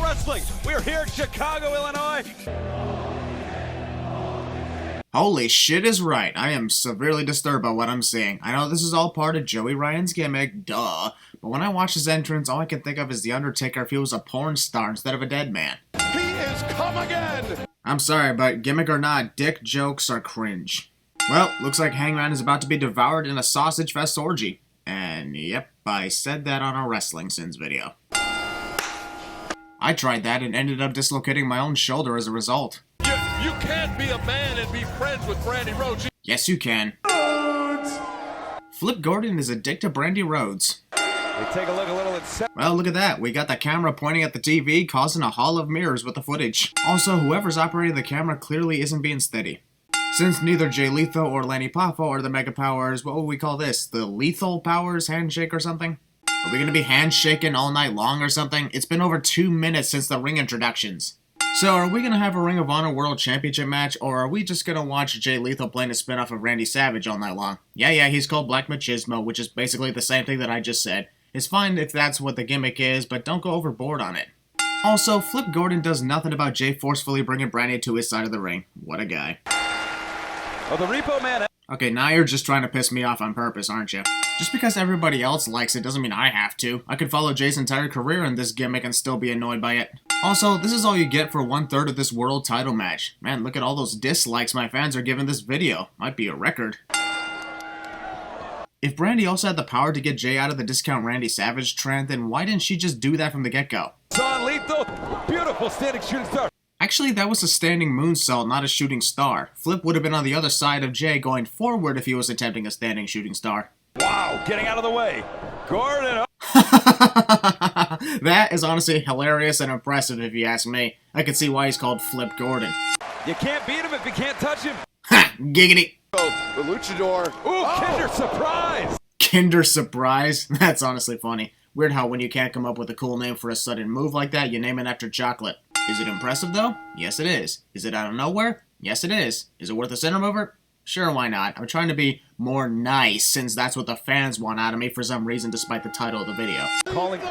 Wrestling. We're here in Chicago, Illinois. Holy shit is right. I am severely disturbed by what I'm seeing. I know this is all part of Joey Ryan's gimmick, duh. But when I watch his entrance, all I can think of is The Undertaker if he was a porn star instead of a dead man. He is come again. I'm sorry, but gimmick or not, dick jokes are cringe. Well, looks like Hangman is about to be devoured in a sausage fest orgy. And yep, I said that on a Wrestling Sins video. I tried that and ended up dislocating my own shoulder as a result. You can't be a man and be friends with Brandy Rhodes. Yes, you can. Flip Gordon is addicted to Brandy Rhodes. We take a look at Well, look at that. We got the camera pointing at the TV, causing a hall of mirrors with the footage. Also, whoever's operating the camera clearly isn't being steady. Since neither Jay Lethal or Lanny Poffo are the Mega Powers, what would we call this? The Lethal Powers handshake or something? Are we gonna be handshaking all night long or something? It's been over 2 minutes since the ring introductions. So, are we gonna have a Ring of Honor World Championship match, or are we just gonna watch Jay Lethal playing a spinoff of Randy Savage all night long? Yeah, he's called Black Machismo, which is basically the same thing that I just said. It's fine if that's what the gimmick is, but don't go overboard on it. Also, Flip Gordon does nothing about Jay forcefully bringing Brandy to his side of the ring. What a guy. Oh, the Repo Man. Okay, now you're just trying to piss me off on purpose, aren't you? Just because everybody else likes it doesn't mean I have to. I could follow Jay's entire career in this gimmick and still be annoyed by it. Also, this is all you get for 1/3 of this world title match. Man, look at all those dislikes my fans are giving this video. Might be a record. If Brandy also had the power to get Jay out of the discount Randy Savage trend, then why didn't she just do that from the get-go? Son Lethal. Beautiful standing shooting star. Actually, that was a standing moonsault, not a shooting star. Flip would have been on the other side of Jay going forward if he was attempting a standing shooting star. Wow, getting out of the way. Gordon. That is honestly hilarious and impressive if you ask me. I can see why he's called Flip Gordon. You can't beat him if you can't touch him. Ha! Giggity! Oh, the luchador. Ooh, Kinder Surprise. Kinder Surprise? That's honestly funny. Weird how when you can't come up with a cool name for a sudden move like that, you name it after chocolate. Is it impressive though? Yes it is. Is it out of nowhere? Yes it is. Is it worth a center mover? Sure, why not? I'm trying to be more nice since that's what the fans want out of me for some reason despite the title of the video. Calling.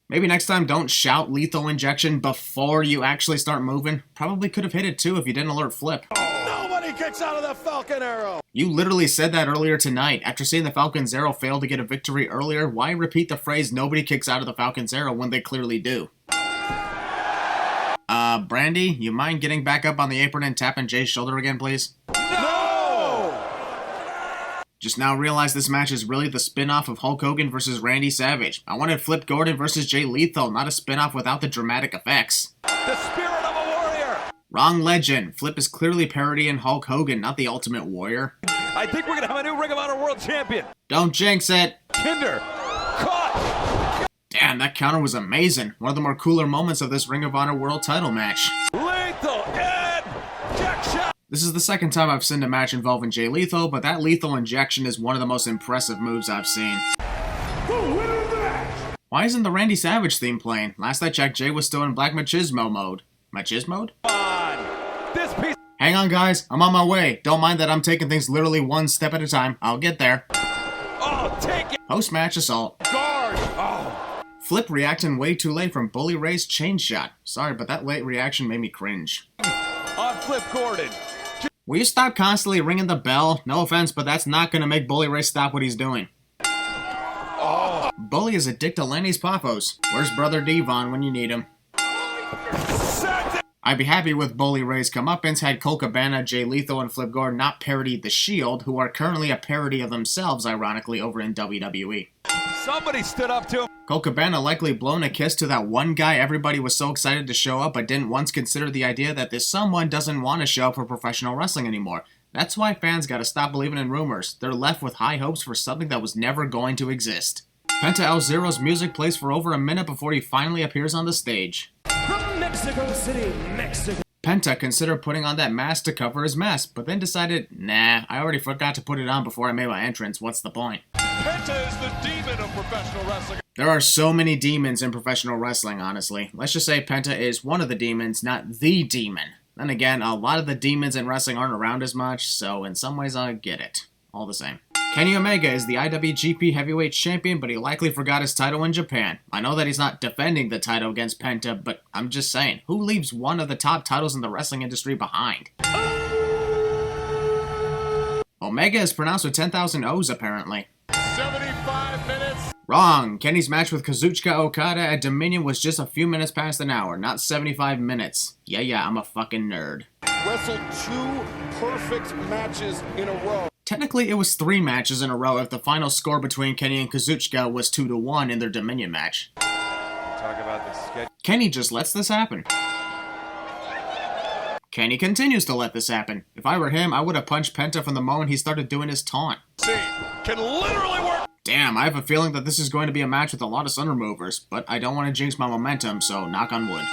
Maybe next time don't shout lethal injection before you actually start moving. Probably could have hit it too if you didn't alert Flip. Nobody kicks out of the Falcon Arrow. You literally said that earlier tonight. After seeing the Falcon's Arrow fail to get a victory earlier, why repeat the phrase nobody kicks out of the Falcon's Arrow when they clearly do? Brandy, you mind getting back up on the apron and tapping Jay's shoulder again, please? No! Just now realized this match is really the spin-off of Hulk Hogan versus Randy Savage. I wanted Flip Gordon versus Jay Lethal, not a spin-off without the dramatic effects. The spirit of a warrior! Wrong legend. Flip is clearly parodying Hulk Hogan, not the Ultimate Warrior. I think we're gonna have a new Ring of Honor World Champion. Don't jinx it. Kinder. Caught. Damn, that counter was amazing. One of the more cooler moments of this Ring of Honor World title match. Lethal injection. This is the second time I've seen a match involving Jay Lethal, but that lethal injection is one of the most impressive moves I've seen. Why isn't the Randy Savage theme playing? Last I checked, Jay was still in Black Machismo mode. Machismo? This piece. Hang on, guys. I'm on my way. Don't mind that I'm taking things literally one step at a time. I'll get there. Oh, take it. Post-match assault. Guard. Oh. Flip reacting way too late from Bully Ray's chain shot. Sorry, but that late reaction made me cringe. On Flip Gordon. Will you stop constantly ringing the bell? No offense, but that's not going to make Bully Ray stop what he's doing. Oh. Bully is addicted to Lanny's Poffos. Where's Brother Devon when you need him? I'd be happy with Bully Ray's comeuppance had Colt Cabana, Jay Lethal, and Flip Gordon not parodied The Shield, who are currently a parody of themselves, ironically, over in WWE. Somebody stood up to him. Colt Cabana likely blown a kiss to that one guy everybody was so excited to show up but didn't once consider the idea that this someone doesn't want to show up for professional wrestling anymore. That's why fans gotta stop believing in rumors. They're left with high hopes for something that was never going to exist. Penta El Zero's music plays for over a minute before he finally appears on the stage. From Mexico City, Mexico. Penta considered putting on that mask to cover his mess, but then decided, nah, I already forgot to put it on before I made my entrance, what's the point? Penta is the demon of professional wrestling. There are so many demons in professional wrestling, honestly. Let's just say Penta is one of the demons, not the demon. Then again, a lot of the demons in wrestling aren't around as much, so in some ways I get it. All the same. Kenny Omega is the IWGP Heavyweight Champion, but he likely forgot his title in Japan. I know that he's not defending the title against Penta, but I'm just saying, who leaves one of the top titles in the wrestling industry behind? Omega is pronounced with 10,000 O's, apparently. 75 minutes. Wrong. Kenny's match with Kazuchika Okada at Dominion was just a few minutes past an hour, not 75 minutes. Yeah, I'm a fucking nerd. Wrestled 2 perfect matches in a row. Technically, it was 3 matches in a row if the final score between Kenny and Kazuchika was 2-1 in their Dominion match. Talk about the schedule. Kenny just lets this happen. Kenny continues to let this happen. If I were him, I would have punched Penta from the moment he started doing his taunt. Can literally work. Damn, I have a feeling that this is going to be a match with a lot of Sun removers, but I don't want to jinx my momentum, so knock on wood.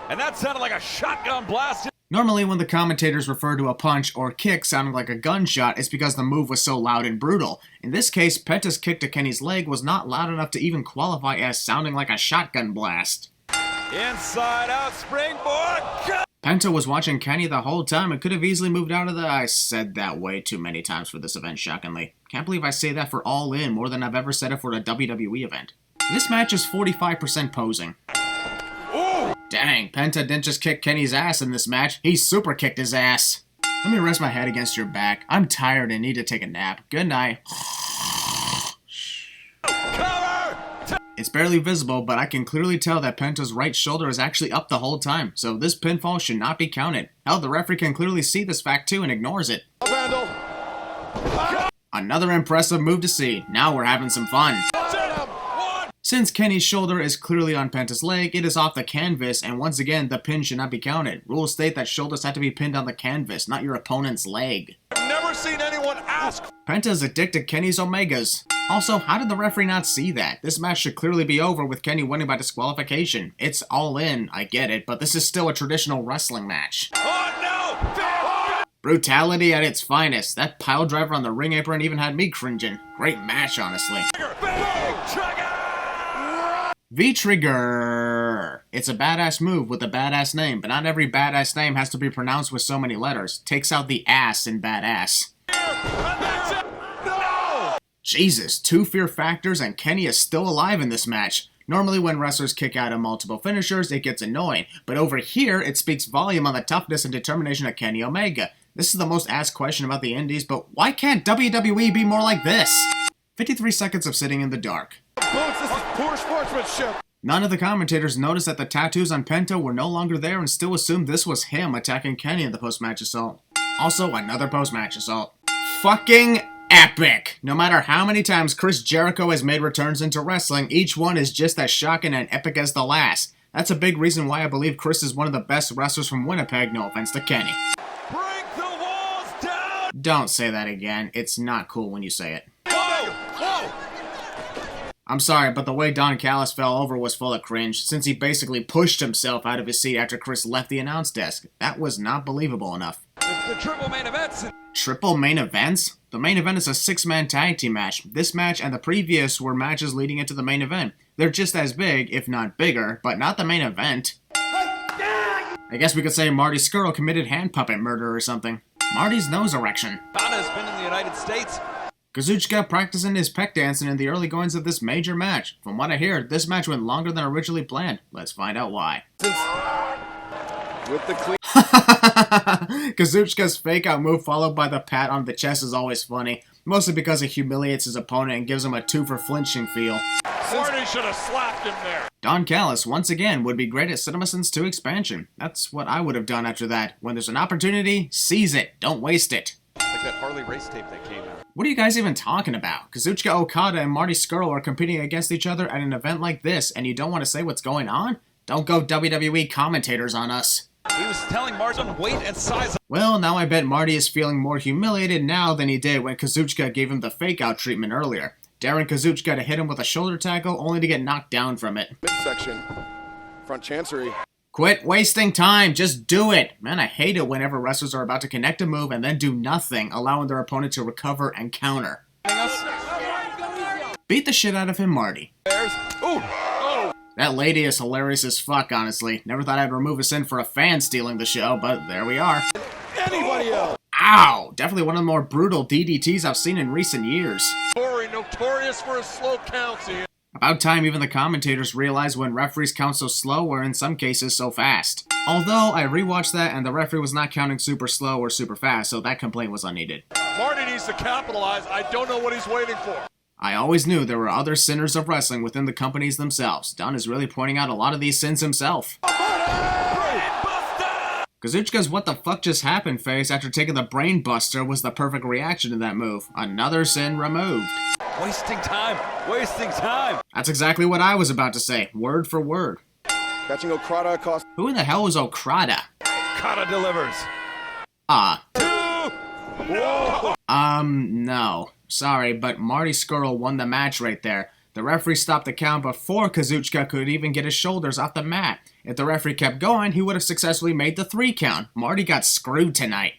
And that sounded like a shotgun blast. Normally, when the commentators refer to a punch or kick sounding like a gunshot, it's because the move was so loud and brutal. In this case, Penta's kick to Kenny's leg was not loud enough to even qualify as sounding like a shotgun blast. Inside out springboard. Penta was watching Kenny the whole time and could have easily moved out of the... I said that way too many times for this event, shockingly. Can't believe I say that for All In more than I've ever said it for a WWE event. This match is 45% posing. Ooh. Dang, Penta didn't just kick Kenny's ass in this match, he super kicked his ass. Let me rest my head against your back. I'm tired and need to take a nap. Good night. It's barely visible, but I can clearly tell that Penta's right shoulder is actually up the whole time, so this pinfall should not be counted. Hell, the referee can clearly see this fact too and ignores it. Another impressive move to see. Now we're having some fun. Since Kenny's shoulder is clearly on Penta's leg, it is off the canvas, and once again, the pin should not be counted. Rules state that shoulders have to be pinned on the canvas, not your opponent's leg. I've never seen anyone ask. Penta's addicted to Kenny's Omegas. Also, how did the referee not see that? This match should clearly be over with Kenny winning by disqualification. It's All In, I get it, but this is still a traditional wrestling match. Oh no! Brutality at its finest. That pile driver on the ring apron even had me cringing. Great match, honestly. V-Trigger! It's a badass move with a badass name, but not every badass name has to be pronounced with so many letters. Takes out the ass in badass. No! Jesus, 2 fear factors and Kenny is still alive in this match. Normally when wrestlers kick out of multiple finishers, it gets annoying, but over here, it speaks volume on the toughness and determination of Kenny Omega. This is the most asked question about the indies, but why can't WWE be more like this? 53 seconds of sitting in the dark. Boots, this is poor sportsmanship. None of the commentators noticed that the tattoos on Penta were no longer there and still assumed this was him attacking Kenny in the post-match assault. Also, another post-match assault. Fucking epic! No matter how many times Chris Jericho has made returns into wrestling, each one is just as shocking and epic as the last. That's a big reason why I believe Chris is one of the best wrestlers from Winnipeg, no offense to Kenny. Break the walls down! Don't say that again. It's not cool when you say it. Whoa! Whoa! I'm sorry, but the way Don Callis fell over was full of cringe, since he basically pushed himself out of his seat after Chris left the announce desk. That was not believable enough. The triple main events. Triple main events? The main event is a 6-man tag team match. This match and the previous were matches leading into the main event. They're just as big, if not bigger, but not the main event. I guess we could say Marty Scurll committed hand puppet murder or something. Marty's nose erection. Okada's been in the United States. Kazuchika practicing his peck dancing in the early goings of this major match. From what I hear, this match went longer than originally planned. Let's find out why. With the clean. Kazuchika's fake out move followed by the pat on the chest is always funny, mostly because it humiliates his opponent and gives him a 2 for flinching feel. Marty should have slapped him there. Don Callis, once again, would be great at CinemaSins 2 expansion. That's what I would have done after that. When there's an opportunity, seize it. Don't waste it. Like that Harley race tape that came out. What are you guys even talking about? Kazuchika Okada and Marty Scurll are competing against each other at an event like this, and you don't want to say what's going on? Don't go WWE commentators on us. He was telling Martin weight and size. Well, now I bet Marty is feeling more humiliated now than he did when Kazuchika gave him the fake-out treatment earlier. Daring Kazuchika to hit him with a shoulder tackle only to get knocked down from it. Midsection. Front chancery. Quit wasting time, just do it! Man, I hate it whenever wrestlers are about to connect a move and then do nothing, allowing their opponent to recover and counter. Beat the shit out of him, Marty. That lady is hilarious as fuck, honestly. Never thought I'd remove a sin for a fan stealing the show, but there we are. anybody else. Ow! Definitely one of the more brutal DDTs I've seen in recent years. Corey, notorious for his slow counts here. About time even the commentators realized when referees count so slow or in some cases so fast. Although I rewatched that and the referee was not counting super slow or super fast, so that complaint was unneeded. Marty needs to capitalize. I don't know what he's waiting for. I always knew there were other sinners of wrestling within the companies themselves. Dunn is really pointing out a lot of these sins himself. Kazuchika's "what the fuck just happened" face after taking the brain buster was the perfect reaction to that move. Another sin removed. Wasting time. Wasting time. That's exactly what I was about to say, word for word. Catching Okada across. Who in the hell is Okada? Okada delivers. No. Sorry, but Marty Scurll won the match right there. The referee stopped the count before Kazuchika could even get his shoulders off the mat. If the referee kept going, he would have successfully made the 3 count. Marty got screwed tonight.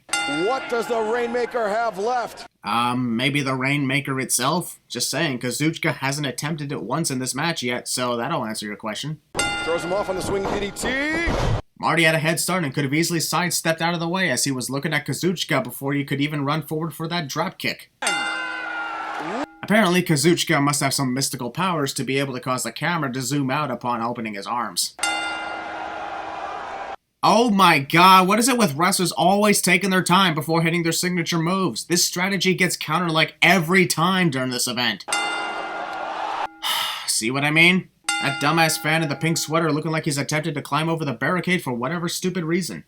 What does the Rainmaker have left? Maybe the Rainmaker itself? Just saying, Kazuchika hasn't attempted it once in this match yet, so that'll answer your question. Throws him off on the swing DDT. Marty had a head start and could have easily sidestepped out of the way as he was looking at Kazuchika before he could even run forward for that drop kick. Apparently, Kazuchika must have some mystical powers to be able to cause the camera to zoom out upon opening his arms. Oh my god, what is it with wrestlers always taking their time before hitting their signature moves? This strategy gets countered like every time during this event. See what I mean? That dumbass fan in the pink sweater looking like he's attempted to climb over the barricade for whatever stupid reason.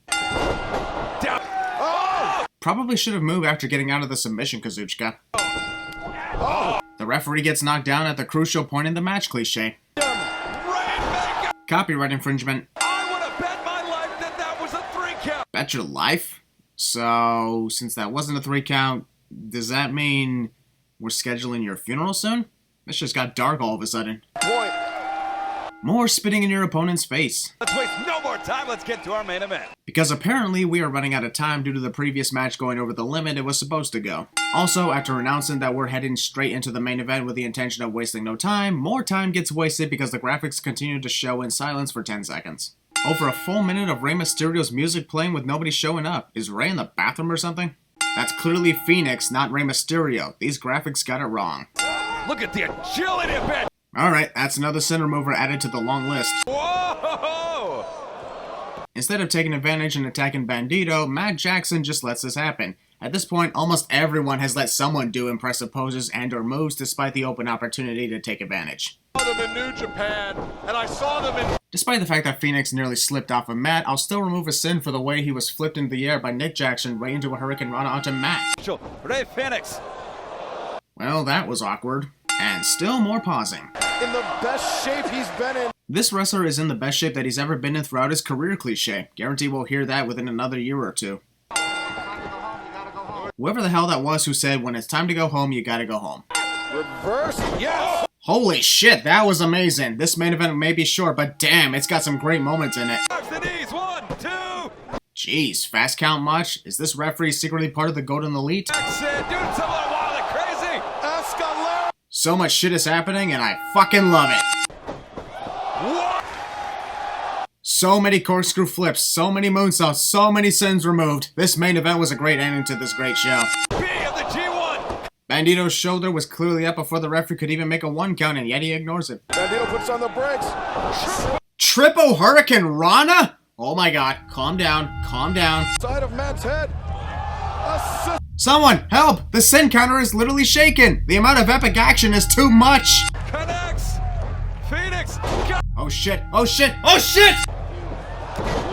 Probably should have moved after getting out of the submission, Kazuchika. The referee gets knocked down at the crucial point in the match cliche. Copyright infringement. I would have bet my life that that was a 3 count. Bet your life? So, since that wasn't a 3 count, does that mean we're scheduling your funeral soon? This just got dark all of a sudden. Point. More spitting in your opponent's face. Let's waste no more time. Let's get to our main event. Because apparently we are running out of time due to the previous match going over the limit it was supposed to go. Also, after announcing that we're heading straight into the main event with the intention of wasting no time, more time gets wasted because the graphics continue to show in silence for 10 seconds. Over a full minute of Rey Mysterio's music playing with nobody showing up. Is Rey in the bathroom or something? That's clearly Phoenix, not Rey Mysterio. These graphics got it wrong. Look at the agility of it. Alright, that's another sin remover added to the long list. Whoa! Instead of taking advantage and attacking Bandito, Matt Jackson just lets this happen. At this point, almost everyone has let someone do impressive poses and or moves despite the open opportunity to take advantage. I saw them in New Japan, and I saw them in... Despite the fact that Phoenix nearly slipped off of Matt, I'll still remove a sin for the way he was flipped into the air by Nick Jackson right into a Hurricane Rana onto Matt. Rey Phoenix. Well, that was awkward. And still more pausing. In the best shape he's been in. This wrestler is in the best shape that he's ever been in throughout his career cliche. Guarantee we'll hear that within another year or two. Whoever the hell that was who said, when it's time to go home, you gotta go home. Reverse. Yes. Holy shit, that was amazing. This main event may be short, but damn, it's got some great moments in it. The knees. 1, 2. Jeez, fast count much? Is this referee secretly part of the Golden Elite? That's it. Doing something wild and crazy. Escalade. So much shit is happening, and I fucking love it. What? So many corkscrew flips, so many moonsaults, so many sins removed. This main event was a great ending to this great show. B of the G1. Bandito's shoulder was clearly up before the referee could even make a 1 count, and yet he ignores it. Bandito puts on the brakes. Triple Hurricane Rana? Oh my god, calm down, calm down. Side of Matt's head. Assist. Someone, help! The sin counter is literally shaken! The amount of epic action is too much! Connects. Phoenix. Oh shit, oh shit, oh shit!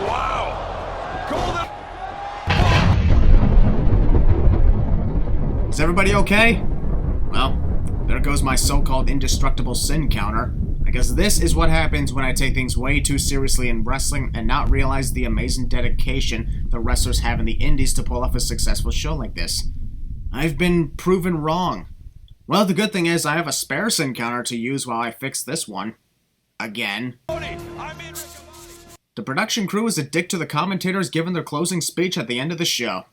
Wow. Golden. Is everybody okay? Well, there goes my so-called indestructible sin counter. Because this is what happens when I take things way too seriously in wrestling and not realize the amazing dedication the wrestlers have in the indies to pull off a successful show like this. I've been proven wrong. Well, the good thing is I have a spare sin counter to use while I fix this one. Again. The production crew is a dick to the commentators given their closing speech at the end of the show.